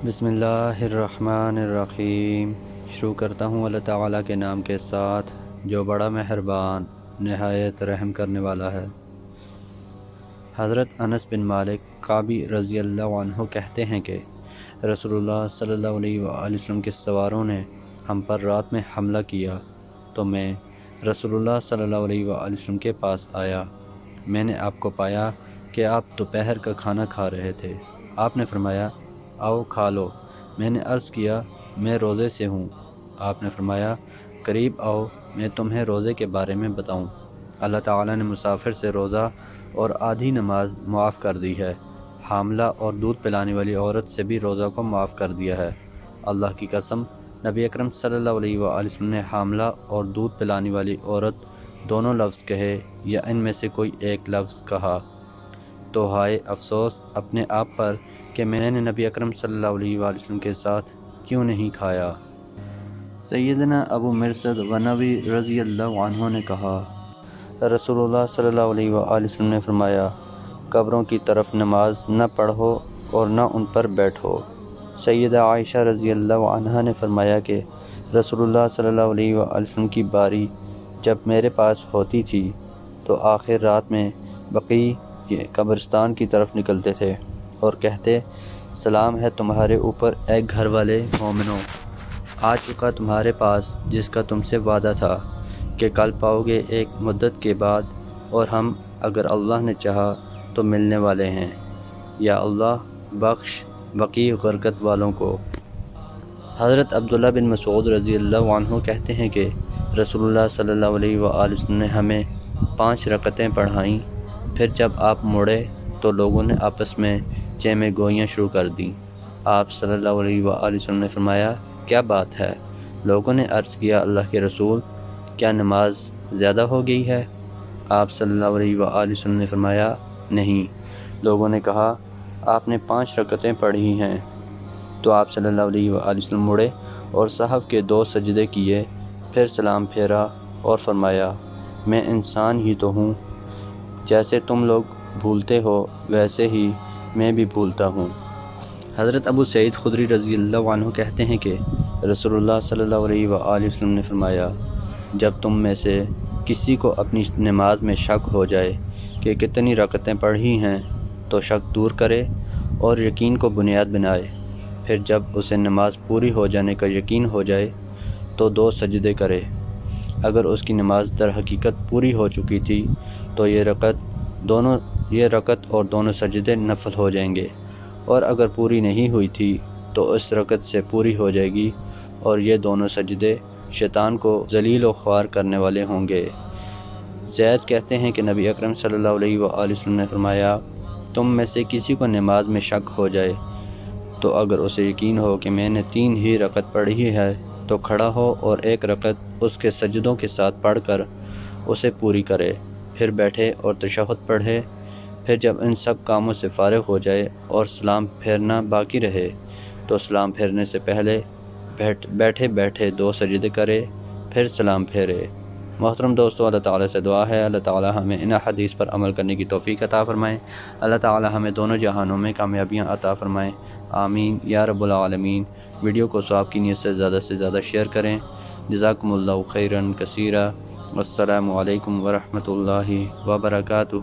بسم اللہ الرحمن الرحیم۔ شروع کرتا ہوں اللہ تعالیٰ کے نام کے ساتھ جو بڑا مہربان نہایت رحم کرنے والا ہے۔ حضرت انس بن مالک قعبی رضی اللہ عنہ کہتے ہیں کہ رسول اللہ صلی اللہ علیہ وآلہ وسلم کے سواروں نے ہم پر رات میں حملہ کیا تو میں رسول اللہ صلی اللہ علیہ وآلہ وسلم کے پاس آیا۔ میں نے آپ کو پایا کہ آپ دوپہر کا کھانا کھا رہے تھے۔ آپ نے فرمایا آؤ کھا لو۔ میں نے عرض کیا میں روزے سے ہوں۔ آپ نے فرمایا قریب آؤ میں تمہیں روزے کے بارے میں بتاؤں۔ اللہ تعالیٰ نے مسافر سے روزہ اور آدھی نماز معاف کر دی ہے۔ حاملہ اور دودھ پلانے والی عورت سے بھی روزہ کو معاف کر دیا ہے۔ اللہ کی قسم نبی اکرم صلی اللہ علیہ وآلہ وسلم نے حاملہ اور دودھ پلانے والی عورت دونوں لفظ کہے یا ان میں سے کوئی ایک لفظ کہا تو ہائے افسوس اپنے آپ پر کہ میں نے نبی اکرم صلی اللہ علیہ وآلہ وسلم کے ساتھ کیوں نہیں کھایا۔ سیدنا ابو مرثد غنوی رضی اللہ عنہ نے کہا رسول اللہ صلی اللہ علیہ وآلہ وسلم نے فرمایا قبروں کی طرف نماز نہ پڑھو اور نہ ان پر بیٹھو۔ سیدہ عائشہ رضی اللہ عنہا نے فرمایا کہ رسول اللہ صلی اللہ علیہ وآلہ وسلم کی باری جب میرے پاس ہوتی تھی تو آخر رات میں بقیع قبرستان کی طرف نکلتے تھے اور کہتے سلام ہے تمہارے اوپر اے گھر والے مومنوں، آ چکا تمہارے پاس جس کا تم سے وعدہ تھا کہ کل پاؤ گے ایک مدت کے بعد، اور ہم اگر اللہ نے چاہا تو ملنے والے ہیں۔ یا اللہ بخش بقیع غرقت والوں کو۔ حضرت عبداللہ بن مسعود رضی اللہ عنہ کہتے ہیں کہ رسول اللہ صلی اللہ علیہ وآلہ وسلم نے ہمیں 5 رکعتیں پڑھائیں، پھر جب آپ مڑے تو لوگوں نے آپس میں چیمے گوئیاں شروع کر دیں۔ آپ صلی اللہ علیہ وآلہ وسلم نے فرمایا کیا بات ہے؟ لوگوں نے عرض کیا اللہ کے رسول کیا نماز زیادہ ہو گئی ہے؟ آپ صلی اللہ علیہ وآلہ وسلم نے فرمایا نہیں۔ لوگوں نے کہا آپ نے 5 رکعتیں پڑھی ہیں۔ تو آپ صلی اللہ علیہ وآلہ وسلم مڑے اور صحف کے 2 سجدے کیے، پھر سلام پھیرا اور فرمایا میں انسان ہی تو ہوں، جیسے تم لوگ بھولتے ہو ویسے ہی میں بھی بھولتا ہوں۔ حضرت ابو سعید خدری رضی اللہ عنہ کہتے ہیں کہ رسول اللہ صلی اللہ علیہ وآلہ وسلم نے فرمایا جب تم میں سے کسی کو اپنی نماز میں شک ہو جائے کہ کتنی رکعتیں پڑھی ہیں تو شک دور کرے اور یقین کو بنیاد بنائے، پھر جب اسے نماز پوری ہو جانے کا یقین ہو جائے تو 2 سجدے کرے۔ اگر اس کی نماز در حقیقت پوری ہو چکی تھی تو یہ رکعت اور دونوں سجدے نفل ہو جائیں گے، اور اگر پوری نہیں ہوئی تھی تو اس رکعت سے پوری ہو جائے گی، اور یہ دونوں سجدے شیطان کو ذلیل و خوار کرنے والے ہوں گے۔ زید کہتے ہیں کہ نبی اکرم صلی اللہ علیہ وآلہ وسلم نے فرمایا تم میں سے کسی کو نماز میں شک ہو جائے تو اگر اسے یقین ہو کہ میں نے 3 ہی رکعت پڑھی ہے تو کھڑا ہو اور 1 رکعت اس کے سجدوں کے ساتھ پڑھ کر اسے پوری کرے، پھر بیٹھے اور تشہد پڑھے، پھر جب ان سب کاموں سے فارغ ہو جائے اور سلام پھیرنا باقی رہے تو سلام پھیرنے سے پہلے بیٹھے بیٹھے 2 سجدے کرے، پھر سلام پھیرے۔ محترم دوستو، اللہ تعالیٰ سے دعا ہے اللہ تعالیٰ ہمیں ان حدیث پر عمل کرنے کی توفیق عطا فرمائیں۔ اللہ تعالیٰ ہمیں دونوں جہانوں میں کامیابیاں عطا فرمائیں، آمین یا رب العالمین۔ ویڈیو کو ثواب کی نیت سے زیادہ شیئر کریں۔ جزاکم اللہ خیرا کثیرا۔ السلام علیکم ورحمۃ اللہ وبرکاتہ۔